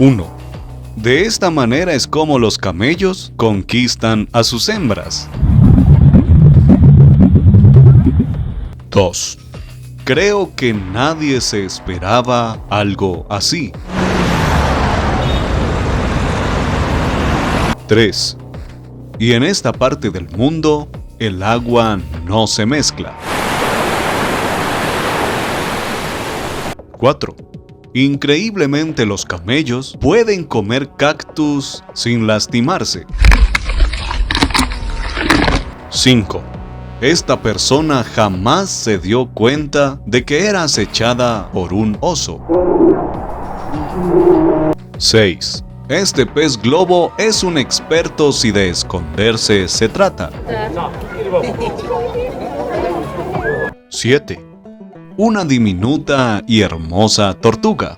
1. De esta manera es como los camellos conquistan a sus hembras. 2. Creo que nadie se esperaba algo así. 3. Y en esta parte del mundo, el agua no se mezcla. 4. Increíblemente los camellos pueden comer cactus sin lastimarse. 5. Esta persona jamás se dio cuenta de que era acechada por un oso. 6. Este pez globo es un experto si de esconderse se trata. 7. Una diminuta y hermosa tortuga.